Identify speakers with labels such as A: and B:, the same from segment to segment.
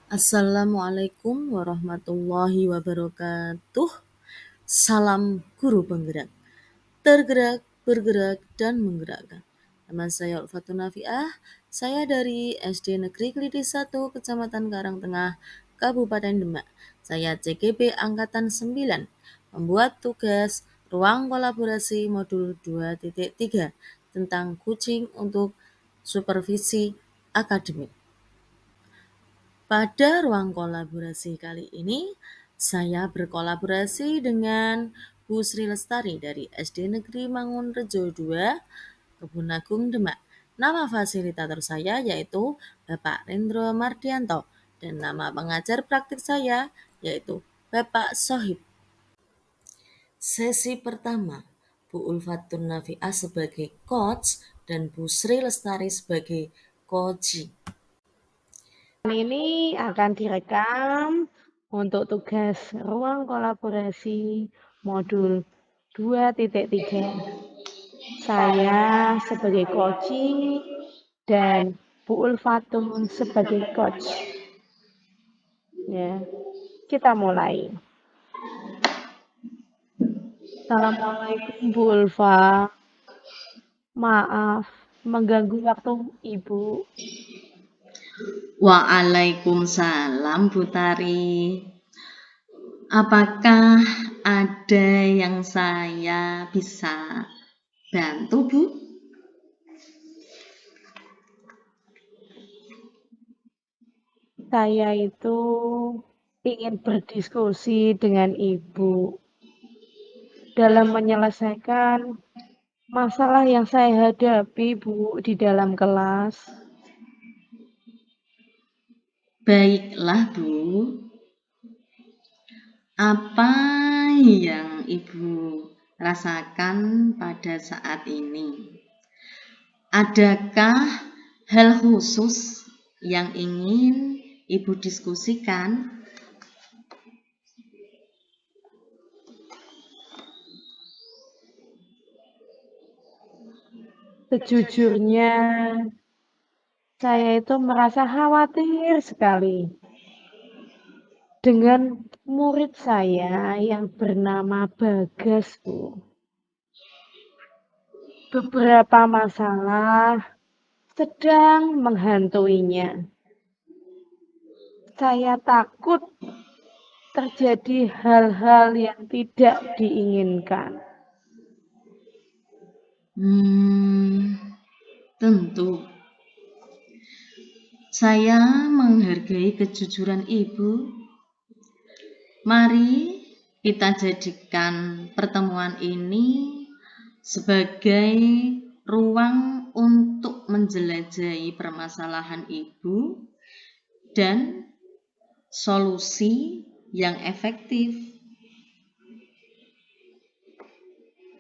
A: Assalamualaikum warahmatullahi wabarakatuh. Salam guru penggerak, tergerak, bergerak, dan menggerakkan. Nama saya Ulfatun Nafiah, saya dari SD Negeri Kelidi 1, Kecamatan Karangtengah, Kabupaten Demak. Saya CGP Angkatan 9, membuat tugas ruang kolaborasi modul 2.3 tentang coaching untuk supervisi akademik. Pada ruang kolaborasi kali ini, saya berkolaborasi dengan Bu Sri Lestari dari SD Negeri Mangunrejo 2, Kebun Demak. Nama fasilitator saya yaitu Bapak Rendro Mardianto dan nama pengajar praktik saya yaitu Bapak Sohib. Sesi pertama, Bu Ulfatun Nafiah sebagai coach dan Bu Sri Lestari sebagai coachee.
B: Ini akan direkam untuk tugas ruang kolaborasi modul 2.3. Saya sebagai coaching dan Bu Ulfatun sebagai coach. Ya, kita mulai. Assalamualaikum Bu Ulfa. Maaf mengganggu waktu Ibu.
C: Waalaikumsalam Bu Tari. Apakah ada yang saya bisa bantu, Bu?
B: Saya itu ingin berdiskusi dengan Ibu dalam menyelesaikan masalah yang saya hadapi, Bu, di dalam kelas.
C: Baiklah, Bu. Apa yang Ibu rasakan pada saat ini? Adakah hal khusus yang ingin Ibu diskusikan?
B: Sejujurnya, saya itu merasa khawatir sekali dengan murid saya yang bernama Bagas, Bu. Beberapa masalah sedang menghantuinya. Saya takut terjadi hal-hal yang tidak diinginkan.
C: Tentu. Saya menghargai kejujuran Ibu. Mari kita jadikan pertemuan ini sebagai ruang untuk menjelajahi permasalahan Ibu dan solusi yang efektif.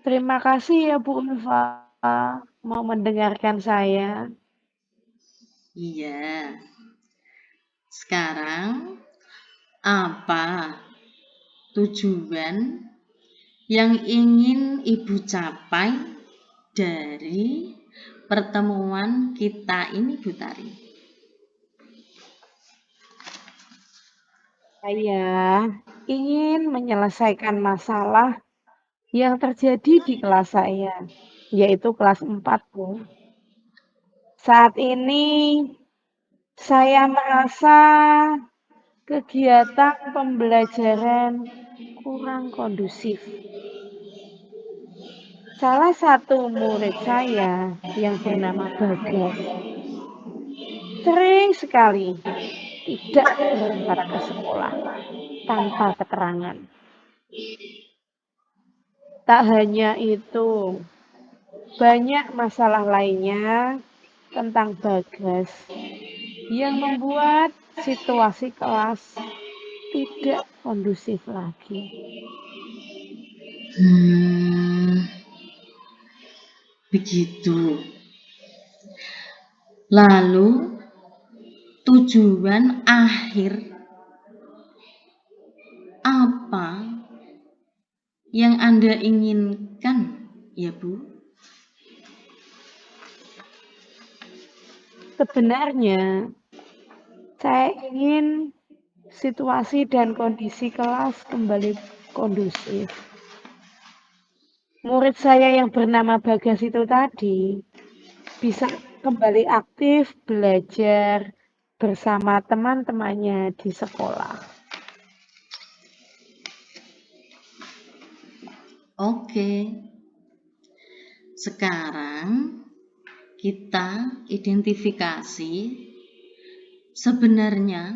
B: Terima kasih ya Bu Ulfa mau mendengarkan saya.
C: Iya. Sekarang apa tujuan yang ingin Ibu capai dari pertemuan kita ini, Bu Tari?
B: Saya ingin menyelesaikan masalah yang terjadi di kelas saya, yaitu kelas 4, Bu. Saat ini saya merasa kegiatan pembelajaran kurang kondusif. Salah satu murid saya yang bernama Bagas sering sekali tidak berangkat ke sekolah tanpa keterangan. Tak hanya itu, banyak masalah lainnya tentang Bagas yang membuat situasi kelas tidak kondusif lagi.
C: Begitu. Lalu tujuan akhir apa yang Anda inginkan, ya Bu?
B: Sebenarnya saya ingin situasi dan kondisi kelas kembali kondusif. Murid saya yang bernama Bagas itu tadi bisa kembali aktif belajar bersama teman-temannya di sekolah.
C: Oke, sekarang kita identifikasi sebenarnya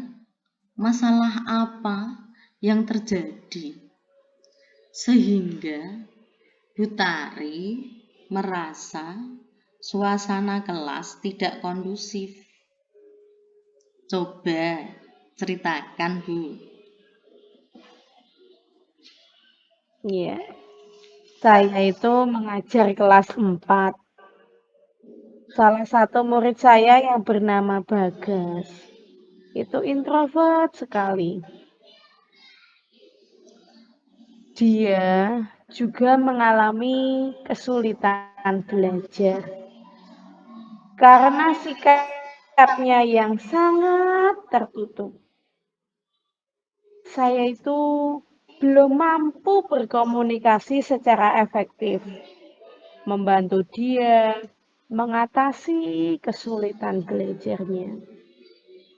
C: masalah apa yang terjadi sehingga Bu Tari merasa suasana kelas tidak kondusif. Coba ceritakan, Bu.
B: Iya, saya itu mengajar kelas 4. Salah satu murid saya yang bernama Bagas itu introvert sekali. Dia juga mengalami kesulitan belajar karena sikapnya yang sangat tertutup. Saya itu belum mampu berkomunikasi secara efektif, membantu dia mengatasi kesulitan belajarnya.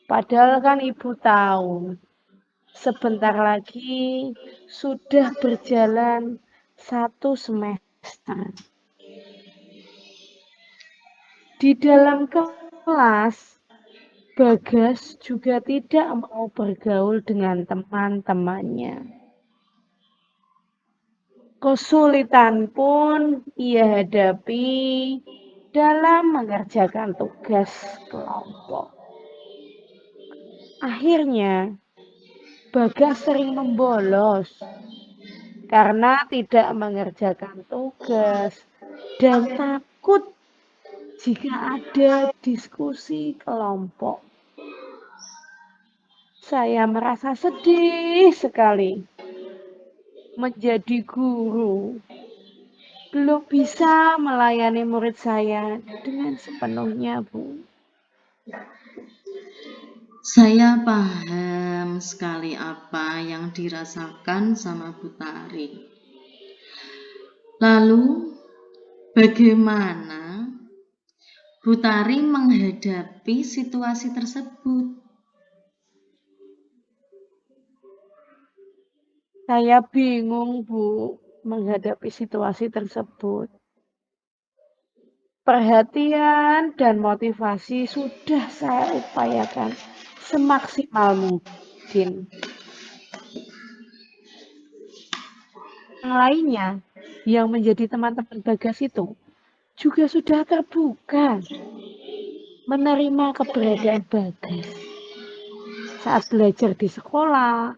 B: Padahal kan ibu tahu, sebentar lagi sudah berjalan 1 semester. Di dalam kelas, Bagas juga tidak mau bergaul dengan teman-temannya. Kesulitan pun ia hadapi dalam mengerjakan tugas kelompok. Akhirnya, Bagas sering membolos karena tidak mengerjakan tugas dan takut jika ada diskusi kelompok. Saya merasa sedih sekali menjadi guru. Belum bisa melayani murid saya dengan sepenuhnya, Bu.
C: Saya paham sekali apa yang dirasakan sama Bu Tari. Lalu, bagaimana Bu Tari menghadapi situasi tersebut?
B: Saya bingung, Bu, menghadapi situasi tersebut. Perhatian dan motivasi sudah saya upayakan semaksimal mungkin. Yang lainnya, yang menjadi teman-teman Bagas itu, juga sudah terbuka menerima keberadaan Bagas saat belajar di sekolah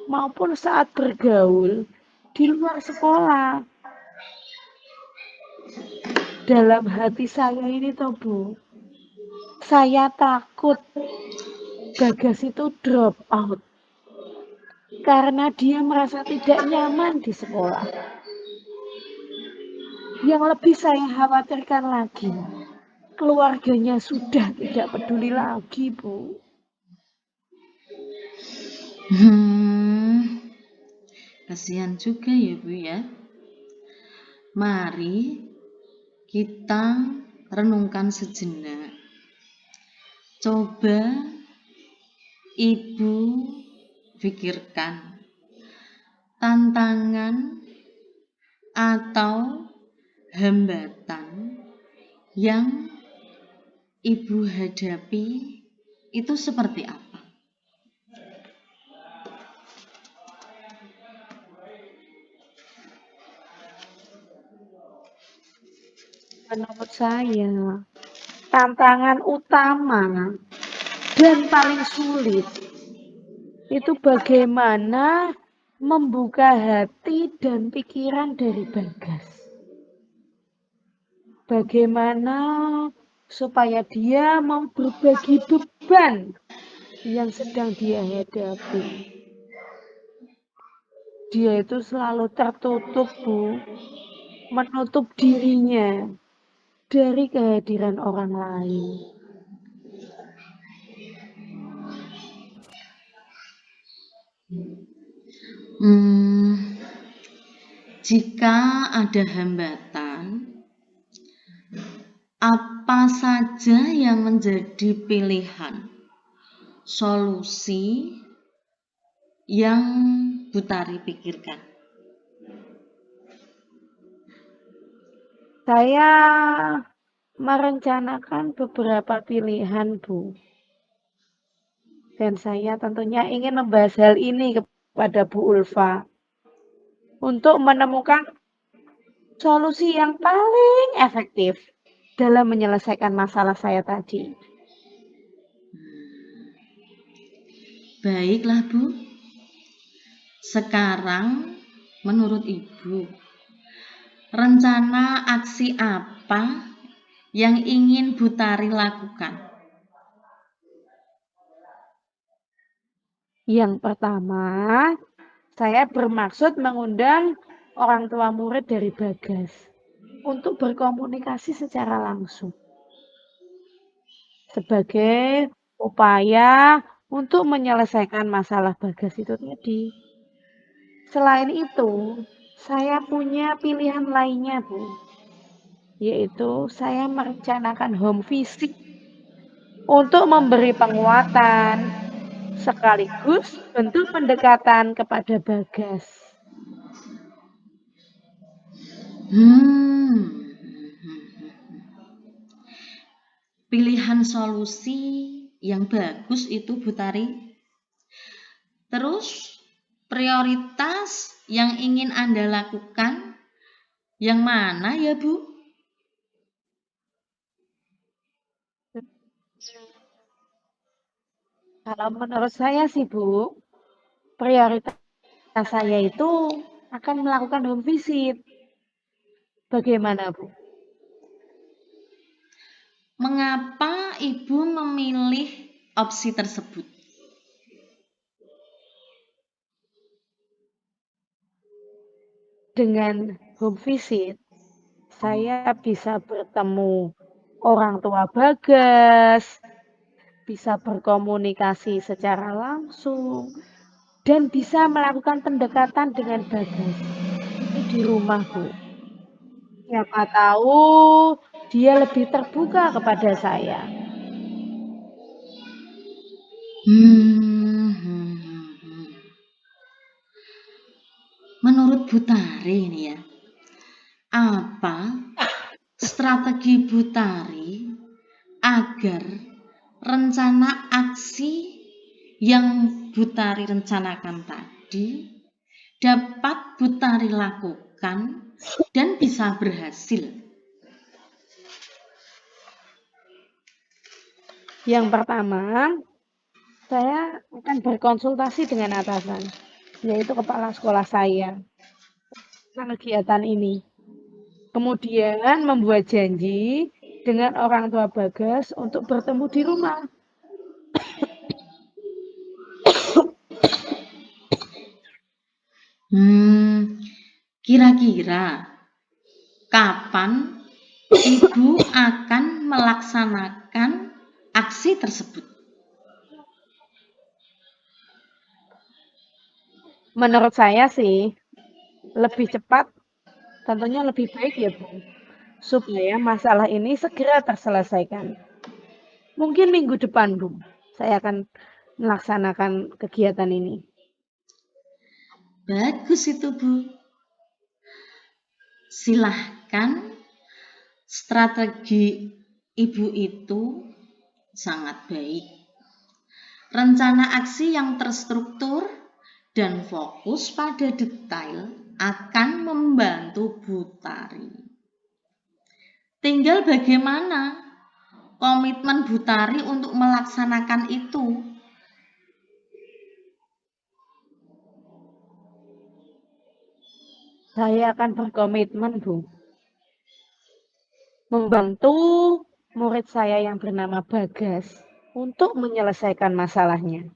B: maupun saat bergaul di luar sekolah. Dalam hati saya ini toh Bu, saya takut Bagas itu drop out karena dia merasa tidak nyaman di sekolah. Yang lebih saya khawatirkan lagi, keluarganya sudah tidak peduli lagi, Bu.
C: Kasihan juga ya, Bu ya. Mari kita renungkan sejenak. Coba Ibu pikirkan tantangan atau hambatan yang Ibu hadapi itu seperti apa?
B: Menurut saya, tantangan utama dan paling sulit itu bagaimana membuka hati dan pikiran dari Bagas. Bagaimana supaya dia mau berbagi beban yang sedang dia hadapi. Dia itu selalu tertutup, Bu, menutup dirinya dari kehadiran orang lain.
C: Hmm, jika ada hambatan, apa saja yang menjadi pilihan solusi yang Butari pikirkan?
B: Saya merencanakan beberapa pilihan, Bu. Dan saya tentunya ingin membahas hal ini kepada Bu Ulfa untuk menemukan solusi yang paling efektif dalam menyelesaikan masalah saya tadi.
C: Baiklah, Bu. Sekarang, menurut Ibu, rencana aksi apa yang ingin Butari lakukan?
B: Yang pertama, saya bermaksud mengundang orang tua murid dari Bagas untuk berkomunikasi secara langsung sebagai upaya untuk menyelesaikan masalah Bagas itu tadi. Selain itu, saya punya pilihan lainnya, Bu, yaitu saya merencanakan home visit untuk memberi penguatan sekaligus bentuk pendekatan kepada Bagas.
C: Hmm, pilihan solusi yang bagus itu, Butari. Terus, prioritas yang ingin Anda lakukan yang mana ya, Bu?
B: Kalau menurut saya sih, Bu, prioritas saya itu akan melakukan home visit. Bagaimana, Bu?
C: Mengapa Ibu memilih opsi tersebut?
B: Dengan home visit, saya bisa bertemu orang tua Bagas, bisa berkomunikasi secara langsung, dan bisa melakukan pendekatan dengan Bagas. Itu di rumah, Bu. Siapa tahu dia lebih terbuka kepada saya.
C: Menurut Butari ini ya, apa strategi Butari agar rencana aksi yang Butari rencanakan tadi dapat Butari lakukan dan bisa berhasil?
B: Yang pertama, saya akan berkonsultasi dengan atasan, yaitu kepala sekolah saya, tentang kegiatan ini. Kemudian membuat janji dengan orang tua Bagas untuk bertemu di rumah.
C: Kira-kira kapan Ibu akan melaksanakan aksi tersebut?
B: Menurut saya sih, lebih cepat tentunya lebih baik ya, Bu, supaya masalah ini segera terselesaikan. Mungkin minggu depan, Bu, saya akan melaksanakan kegiatan ini.
C: Bagus itu, Bu. Silahkan, strategi Ibu itu sangat baik. Rencana aksi yang terstruktur dan fokus pada detail akan membantu Butari. Tinggal bagaimana komitmen Butari untuk melaksanakan itu.
B: Saya akan berkomitmen, Bu, membantu murid saya yang bernama Bagas untuk menyelesaikan masalahnya.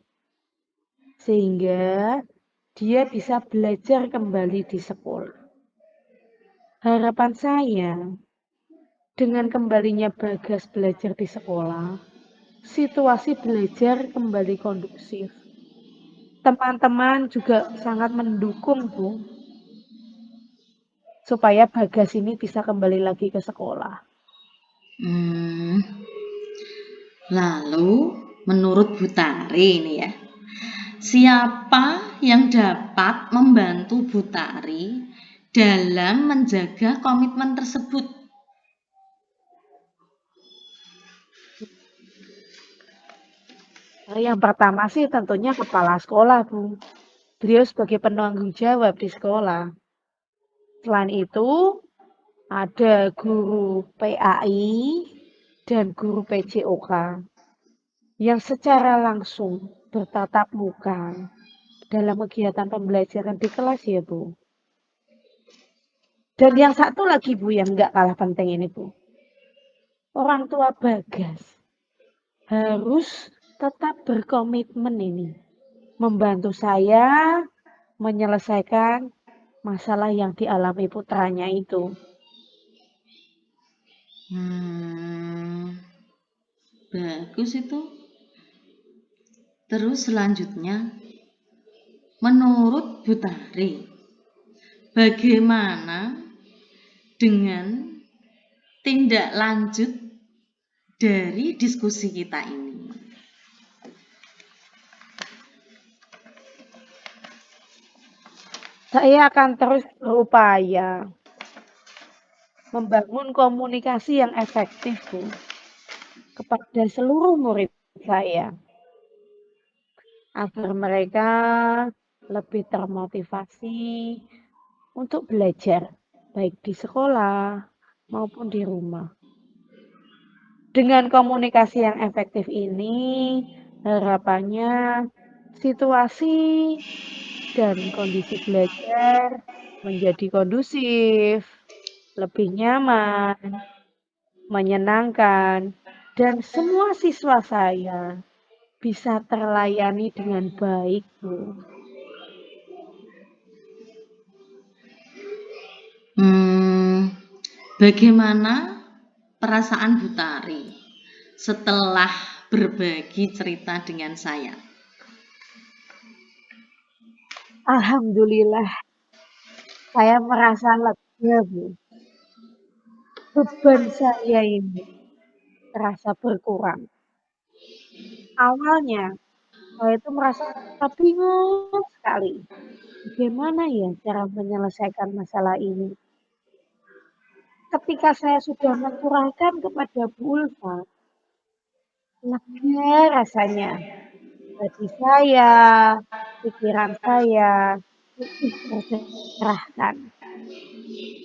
B: Sehingga dia bisa belajar kembali di sekolah. Harapan saya, dengan kembalinya Bagas belajar di sekolah, situasi belajar kembali kondusif. teman-teman juga sangat mendukung, Bu, supaya Bagas ini bisa kembali lagi ke sekolah.
C: Hmm, lalu menurut Bu Tari ini ya, siapa yang dapat membantu Bu Tari dalam menjaga komitmen tersebut?
B: Yang pertama sih tentunya kepala sekolah, Bu. Beliau sebagai penanggung jawab di sekolah. Selain itu, ada guru PAI dan guru PJOK yang secara langsung bertatap muka dalam kegiatan pembelajaran di kelas ya, Bu. Dan yang satu lagi, Bu, yang nggak kalah penting ini, Bu. Orang tua Bagas harus tetap berkomitmen ini. Membantu saya menyelesaikan masalah yang dialami putranya itu.
C: Bagus itu. Terus selanjutnya, menurut Bu Tari, bagaimana dengan tindak lanjut dari diskusi kita ini?
B: Saya akan terus berupaya membangun komunikasi yang efektif, Bu, kepada seluruh murid saya, agar mereka lebih termotivasi untuk belajar, baik di sekolah maupun di rumah. Dengan komunikasi yang efektif ini, harapannya situasi dan kondisi belajar menjadi kondusif, lebih nyaman, menyenangkan, dan semua siswa saya bisa terlayani dengan baik, Bu.
C: Bagaimana perasaan Bu Tari setelah berbagi cerita dengan saya?
B: Alhamdulillah, saya merasa lega, Bu. Beban saya ini terasa berkurang. Awalnya, saya itu merasa bingung sekali. Bagaimana ya cara menyelesaikan masalah ini? Ketika saya sudah mencurahkan kepada Bu Ulfa, lega rasanya. Hati saya, pikiran saya, lebih tercerahkan.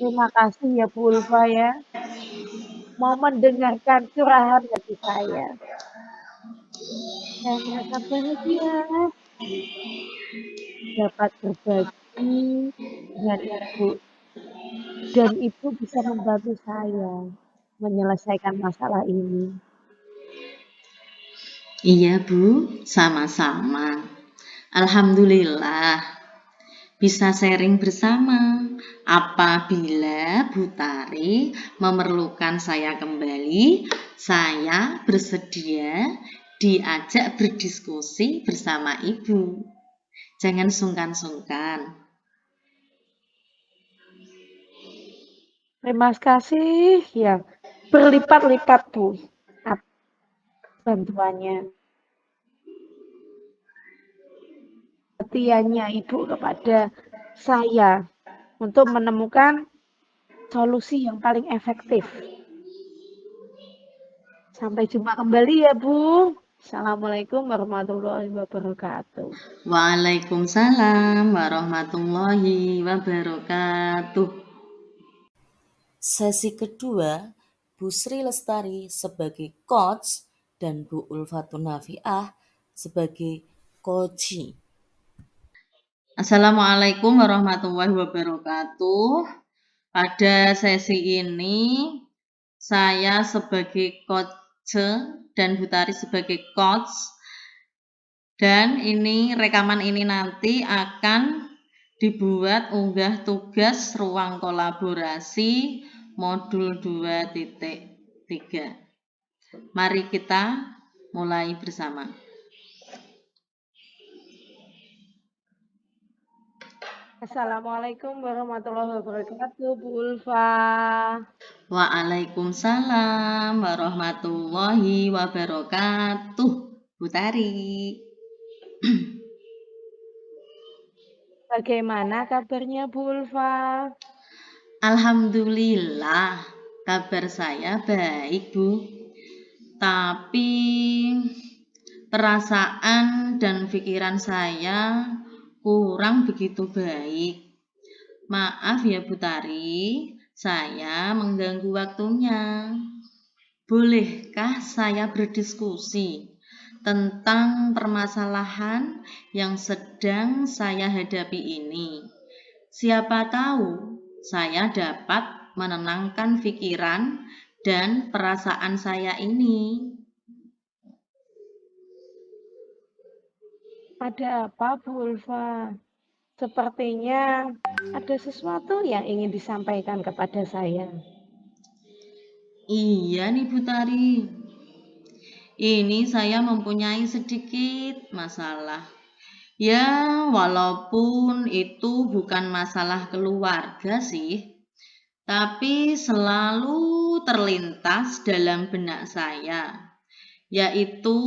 B: Terima kasih ya Bu Ulfa ya, mau mendengarkan curahan hati saya. Saya merasa bahagia sekali dapat berbagi dengan Ibu. Dan Ibu bisa membantu saya menyelesaikan masalah ini.
C: Iya Bu, sama-sama. Alhamdulillah bisa sharing bersama. Apabila Bu Tari memerlukan saya kembali, saya bersedia diajak berdiskusi bersama Ibu. Jangan sungkan-sungkan.
B: Terima kasih ya, berlipat-lipat Bu bantuannya. Perhatiannya Ibu kepada saya untuk menemukan solusi yang paling efektif. Sampai jumpa kembali ya Bu. Assalamualaikum warahmatullahi wabarakatuh.
C: Waalaikumsalam warahmatullahi wabarakatuh.
A: Sesi kedua, Bu Sri Lestari sebagai coach dan Bu Ulfatun Nafiah sebagai coachee.
C: Assalamualaikum warahmatullahi wabarakatuh. Pada sesi ini, saya sebagai coach dan Bu Tari sebagai coach. Dan ini rekaman ini nanti akan dibuat unggah tugas ruang kolaborasi modul 2.3. Mari kita mulai bersama.
B: Assalamualaikum warahmatullahi wabarakatuh, Bu Ulfa.
C: Waalaikumsalam warahmatullahi wabarakatuh, Bu Tari.
B: Bagaimana kabarnya, Bu Ulfa?
C: Alhamdulillah, kabar saya baik, Bu. Tapi perasaan dan pikiran saya kurang begitu baik. Maaf ya Bu Tari, saya mengganggu waktunya. Bolehkah saya berdiskusi tentang permasalahan yang sedang saya hadapi ini? Siapa tahu saya dapat menenangkan pikiran dan perasaan saya ini.
B: Ada apa, Bu Ulfa? Sepertinya ada sesuatu yang ingin disampaikan kepada saya.
C: Iya nih Bu Tari, ini saya mempunyai sedikit masalah. Ya, walaupun itu bukan masalah keluarga sih, tapi selalu terlintas dalam benak saya, yaitu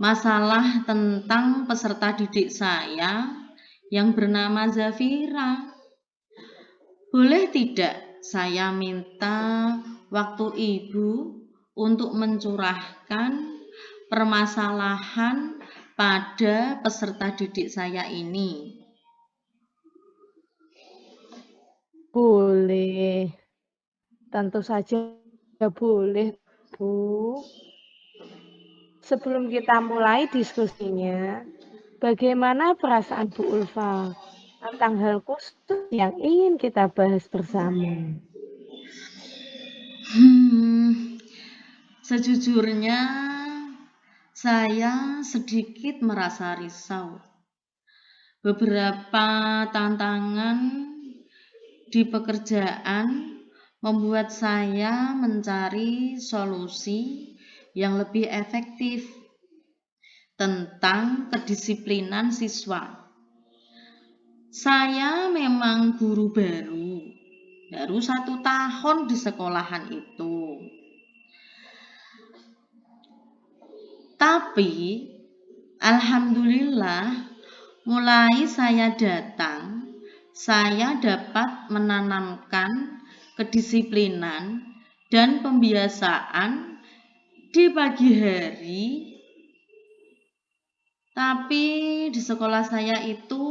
C: masalah tentang peserta didik saya yang bernama Zafira. Boleh tidak saya minta waktu Ibu untuk mencurahkan permasalahan pada peserta didik saya ini?
B: Boleh, tentu saja boleh, Bu. Sebelum kita mulai diskusinya, bagaimana perasaan Bu Ulfa tentang hal khusus yang ingin kita bahas bersama?
C: Sejujurnya saya sedikit merasa risau. Beberapa tantangan di pekerjaan membuat saya mencari solusi yang lebih efektif tentang kedisiplinan siswa. Saya memang guru baru 1 tahun di sekolahan itu. Tapi alhamdulillah, mulai saya datang, saya dapat menanamkan kedisiplinan dan pembiasaan di pagi hari. Tapi di sekolah saya itu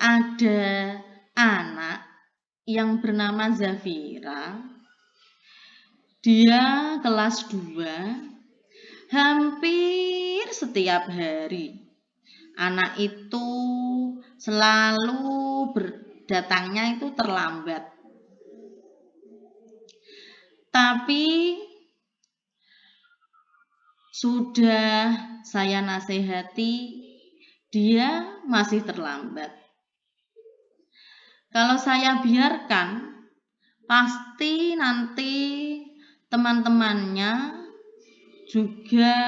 C: ada anak yang bernama Zafira. Dia kelas 2. Hampir setiap hari anak itu selalu datangnya itu terlambat. Tapi sudah saya nasihati, dia masih terlambat. Kalau saya biarkan, pasti nanti teman-temannya juga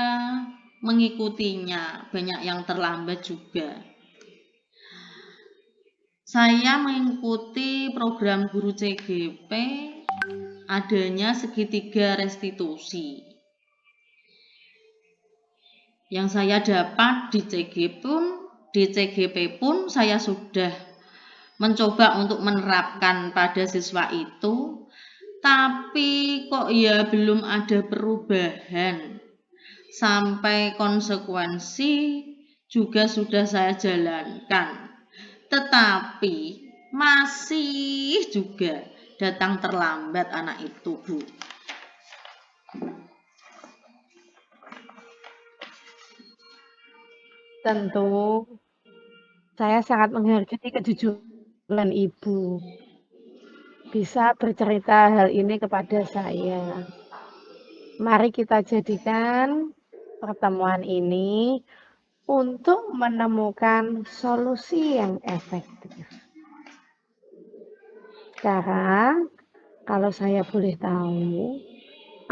C: mengikutinya, banyak yang terlambat juga. Saya mengikuti program guru CGP, adanya segitiga restitusi. Yang saya dapat di CGP pun saya sudah mencoba untuk menerapkan pada siswa itu, tapi kok ya belum ada perubahan. Sampai konsekuensi juga sudah saya jalankan, tetapi masih juga datang terlambat anak itu, Bu.
B: Tentu, saya sangat menghargai kejujuran Ibu. Bisa bercerita hal ini kepada saya. Mari kita jadikan pertemuan ini untuk menemukan solusi yang efektif. Sekarang, kalau saya boleh tahu,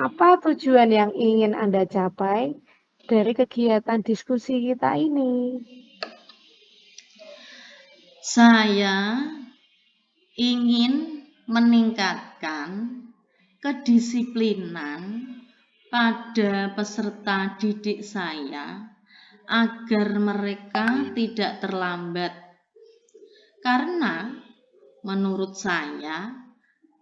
B: apa tujuan yang ingin Anda capai dari kegiatan diskusi kita ini?
C: Saya ingin meningkatkan kedisiplinan pada peserta didik saya agar mereka tidak terlambat. Karena menurut saya,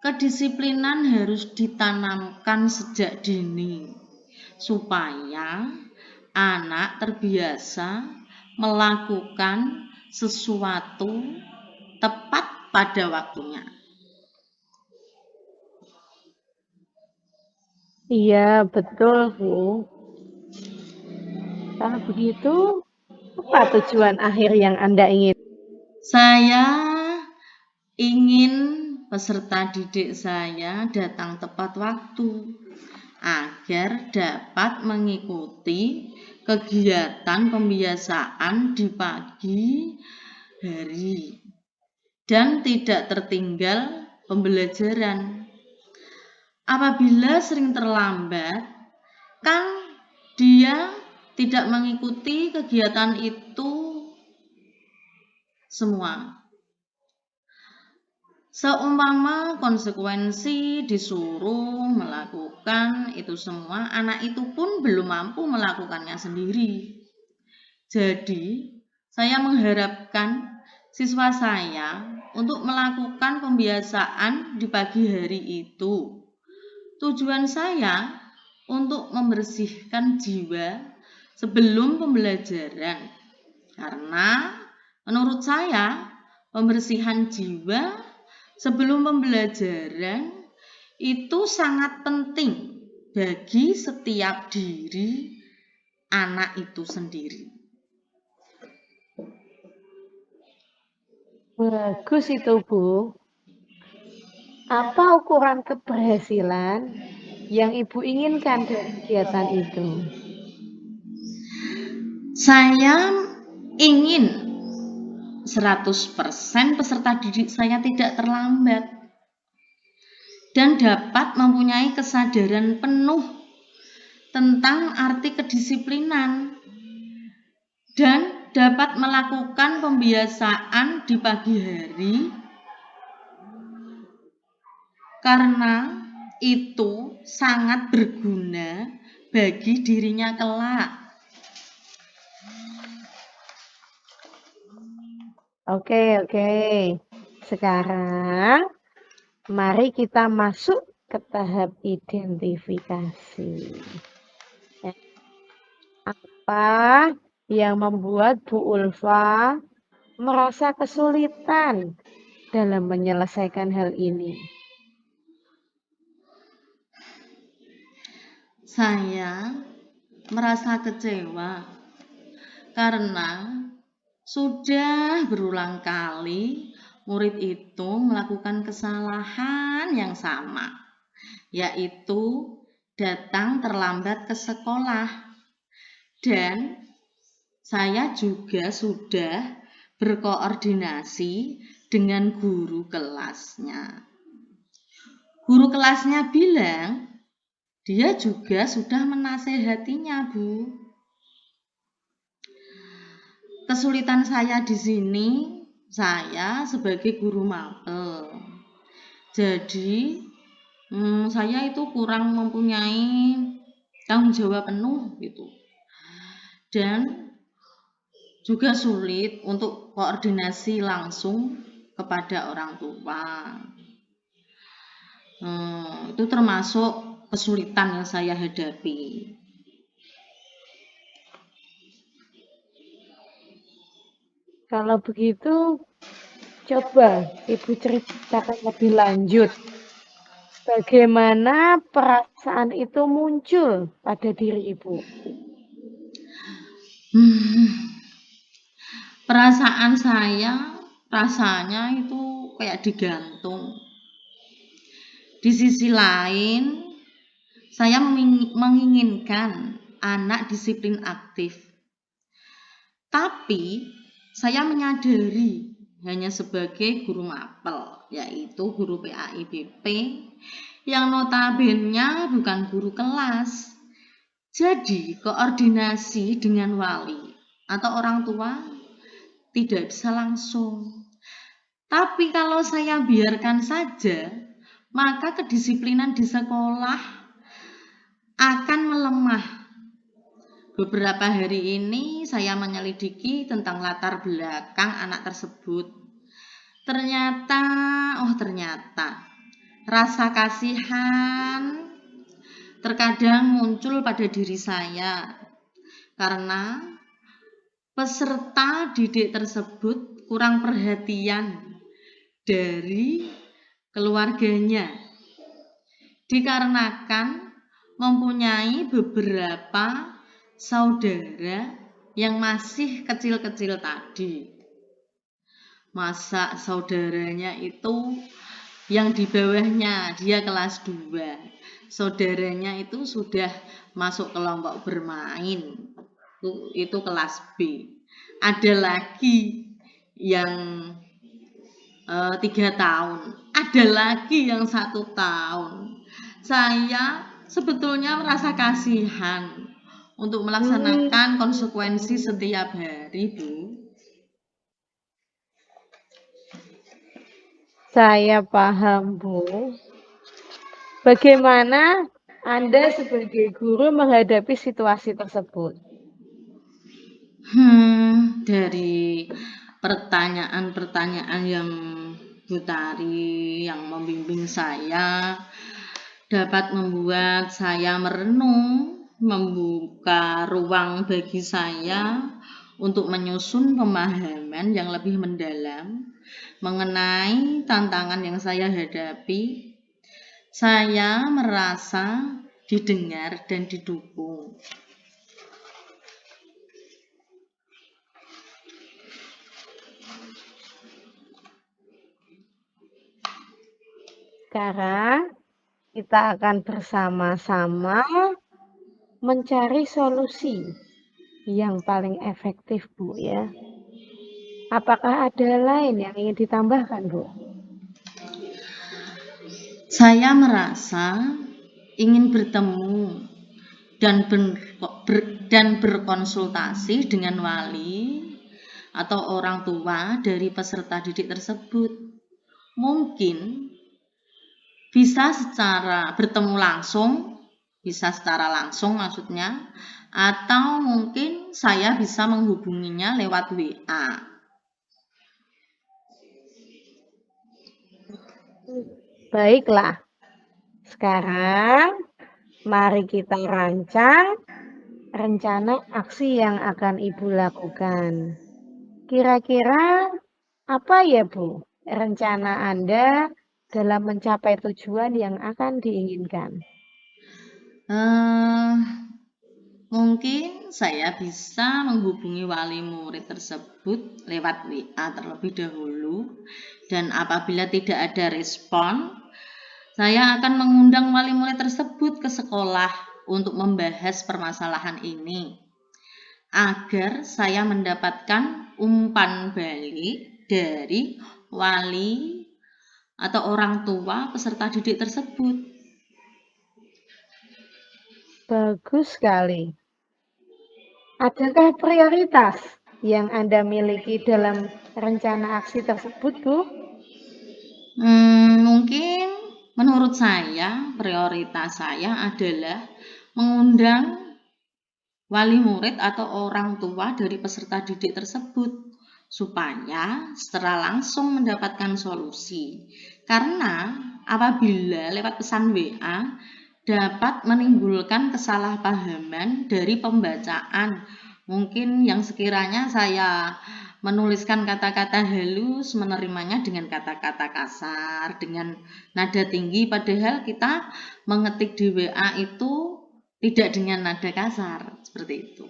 C: kedisiplinan harus ditanamkan sejak dini supaya anak terbiasa melakukan sesuatu tepat pada waktunya.
B: Iya, betul, Bu. Kalau begitu, apa tujuan akhir yang Anda ingin?
C: Saya ingin peserta didik saya datang tepat waktu agar dapat mengikuti kegiatan pembiasaan di pagi hari dan tidak tertinggal pembelajaran. Apabila sering terlambat, kan dia tidak mengikuti kegiatan itu semua. Seumpama konsekuensi disuruh melakukan itu semua, anak itu pun belum mampu melakukannya sendiri. Jadi, saya mengharapkan siswa saya untuk melakukan pembiasaan di pagi hari itu. Tujuan saya untuk membersihkan jiwa sebelum pembelajaran. Karena menurut saya, pembersihan jiwa sebelum pembelajaran itu sangat penting bagi setiap diri anak itu sendiri.
B: Bagus itu, Bu. Apa ukuran keberhasilan yang Ibu inginkan dari kegiatan itu?
C: Saya ingin 100% peserta didik saya tidak terlambat dan dapat mempunyai kesadaran penuh tentang arti kedisiplinan dan dapat melakukan pembiasaan di pagi hari karena itu sangat berguna bagi dirinya kelak.
B: Oke. Sekarang, mari kita masuk ke tahap identifikasi. Apa yang membuat Bu Ulfa merasa kesulitan dalam menyelesaikan hal ini?
C: Saya merasa kecewa karena sudah berulang kali murid itu melakukan kesalahan yang sama, yaitu datang terlambat ke sekolah. Dan saya juga sudah berkoordinasi dengan guru kelasnya. Guru kelasnya bilang, dia juga sudah menasehatinya, Bu. Kesulitan saya di sini, saya sebagai guru mapel. Jadi, saya itu kurang mempunyai tanggung jawab penuh gitu. Dan juga sulit untuk koordinasi langsung kepada orang tua. Itu termasuk kesulitan yang saya hadapi.
B: Kalau begitu, coba Ibu ceritakan lebih lanjut. Bagaimana perasaan itu muncul pada diri Ibu?
C: Perasaan saya rasanya itu kayak digantung. Di sisi lain, saya menginginkan anak disiplin aktif. Tapi saya menyadari hanya sebagai guru mapel, yaitu guru PAIBP yang notabene bukan guru kelas. Jadi koordinasi dengan wali atau orang tua tidak bisa langsung. Tapi kalau saya biarkan saja, maka kedisiplinan di sekolah akan melemah. Beberapa hari ini saya menyelidiki tentang latar belakang anak tersebut. Ternyata rasa kasihan terkadang muncul pada diri saya karena peserta didik tersebut kurang perhatian dari keluarganya, dikarenakan mempunyai beberapa saudara yang masih kecil-kecil tadi. Masa saudaranya itu yang di bawahnya, dia kelas 2. Saudaranya itu sudah masuk kelompok bermain. Itu kelas B. Ada lagi yang 3 tahun. Ada lagi yang 1 tahun. Saya sebetulnya merasa kasihan untuk melaksanakan konsekuensi setiap hari, Bu.
B: Saya paham, Bu. Bagaimana Anda sebagai guru menghadapi situasi tersebut?
C: Dari pertanyaan-pertanyaan yang Bu Tari yang membimbing saya dapat membuat saya merenung, membuka ruang bagi saya untuk menyusun pemahaman yang lebih mendalam mengenai tantangan yang saya hadapi. Saya merasa didengar dan didukung.
B: Sekarang kita akan bersama-sama mencari solusi yang paling efektif, Bu, ya. Apakah ada lain yang ingin ditambahkan, Bu?
C: Saya merasa ingin bertemu dan berkonsultasi dengan wali atau orang tua dari peserta didik tersebut. Mungkin bisa secara langsung maksudnya, atau mungkin saya bisa menghubunginya lewat WA.
B: Baiklah. Sekarang mari kita rancang rencana aksi yang akan Ibu lakukan. Kira-kira apa ya, Bu, rencana Anda dalam mencapai tujuan yang akan diinginkan?
C: Mungkin saya bisa menghubungi wali murid tersebut lewat WA terlebih dahulu, dan apabila tidak ada respon, saya akan mengundang wali murid tersebut ke sekolah untuk membahas permasalahan ini agar saya mendapatkan umpan balik dari wali atau orang tua peserta didik tersebut.
B: Bagus sekali. Adakah prioritas yang Anda miliki dalam rencana aksi tersebut, Bu?
C: Mungkin menurut saya prioritas saya adalah mengundang wali murid atau orang tua dari peserta didik tersebut supaya secara langsung mendapatkan solusi. Karena apabila lewat pesan WA dapat menimbulkan kesalahpahaman dari pembacaan. Mungkin yang sekiranya saya menuliskan kata-kata halus, menerimanya dengan kata-kata kasar, dengan nada tinggi, padahal kita mengetik di WA itu tidak dengan nada kasar, seperti itu.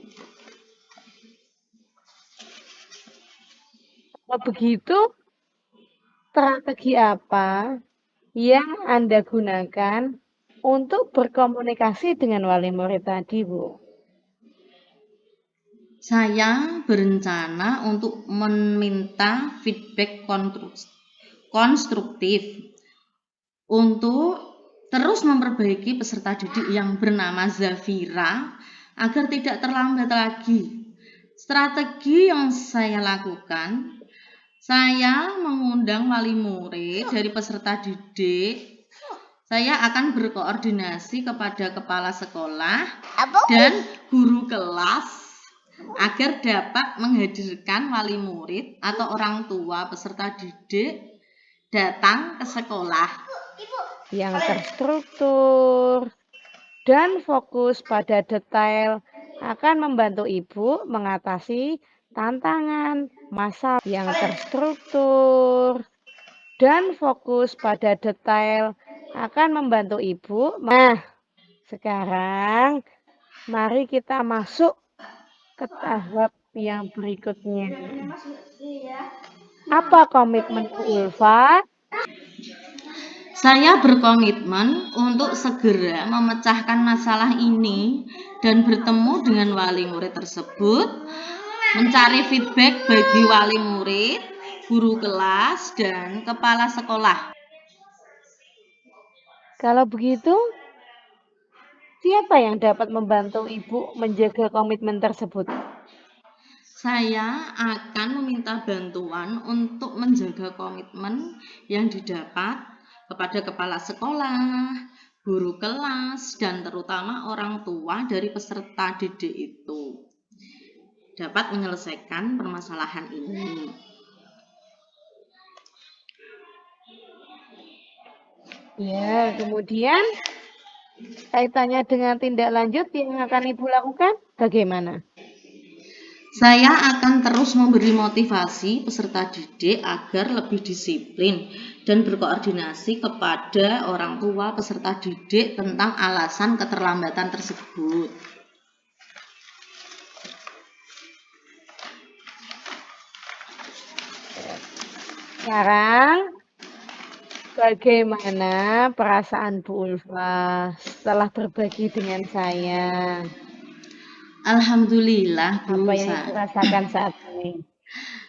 B: Kalau begitu, strategi apa yang Anda gunakan untuk berkomunikasi dengan wali murid tadi, Bu?
C: Saya berencana untuk meminta feedback konstruktif untuk terus memperbaiki peserta didik yang bernama Zafira agar tidak terlambat lagi. Strategi yang saya lakukan, Saya mengundang wali murid dari peserta didik. Saya akan berkoordinasi kepada kepala sekolah dan guru kelas agar dapat menghadirkan wali murid atau orang tua peserta didik datang ke sekolah
B: yang terstruktur dan fokus pada detail akan membantu Ibu mengatasi tantangan masalah yang terstruktur dan fokus pada detail akan membantu Ibu. Nah, sekarang mari kita masuk ke tahap yang berikutnya. Apa komitmen Bu Ulfa?
C: Saya berkomitmen untuk segera memecahkan masalah ini dan bertemu dengan wali murid tersebut, mencari feedback bagi wali murid, guru kelas, dan kepala sekolah.
B: Kalau begitu, siapa yang dapat membantu Ibu menjaga komitmen tersebut?
C: Saya akan meminta bantuan untuk menjaga komitmen yang didapat kepada kepala sekolah, guru kelas, dan terutama orang tua dari peserta didik itu dapat menyelesaikan permasalahan ini.
B: Ya, kemudian kaitannya dengan tindak lanjut yang akan Ibu lakukan bagaimana?
C: Saya akan terus memberi motivasi peserta didik agar lebih disiplin dan berkoordinasi kepada orang tua peserta didik tentang alasan keterlambatan tersebut.
B: Sekarang, bagaimana perasaan Bu Ulfa setelah berbagi dengan saya?
C: Alhamdulillah
B: Apa
C: Bu,
B: yang Ibu rasakan saat ini?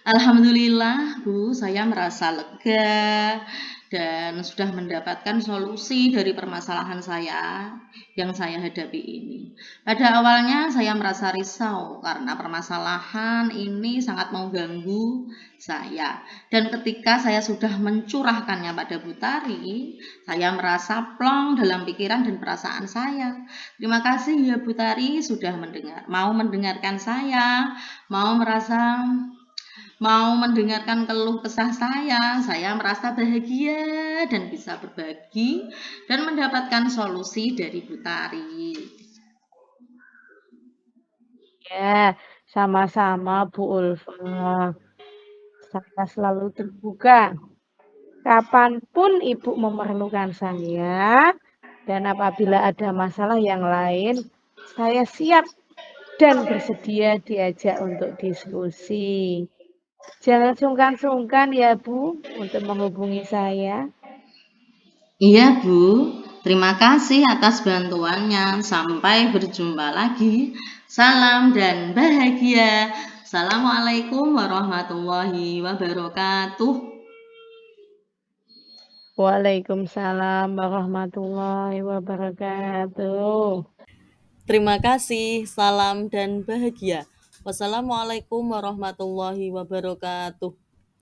C: Alhamdulillah Bu, saya merasa lega dan sudah mendapatkan solusi dari permasalahan saya yang saya hadapi ini. Pada awalnya saya merasa risau karena permasalahan ini sangat mengganggu saya. Dan ketika saya sudah mencurahkannya pada Bu Tari, saya merasa plong dalam pikiran dan perasaan saya. Terima kasih ya Bu Tari sudah mau mendengarkan saya, mau mendengarkan keluh kesah saya merasa bahagia dan bisa berbagi dan mendapatkan solusi dari Bu Tari.
B: Ya, sama-sama Bu Ulfa. Saya selalu terbuka. Kapanpun Ibu memerlukan saya, dan apabila ada masalah yang lain, saya siap dan bersedia diajak untuk diskusi. Jangan sungkan-sungkan ya Bu untuk menghubungi saya.
C: Iya Bu, terima kasih atas bantuannya. Sampai berjumpa lagi. Salam dan bahagia. Assalamualaikum warahmatullahi wabarakatuh.
B: Waalaikumsalam warahmatullahi wabarakatuh.
A: Terima kasih, salam dan bahagia. Wassalamualaikum warahmatullahi wabarakatuh.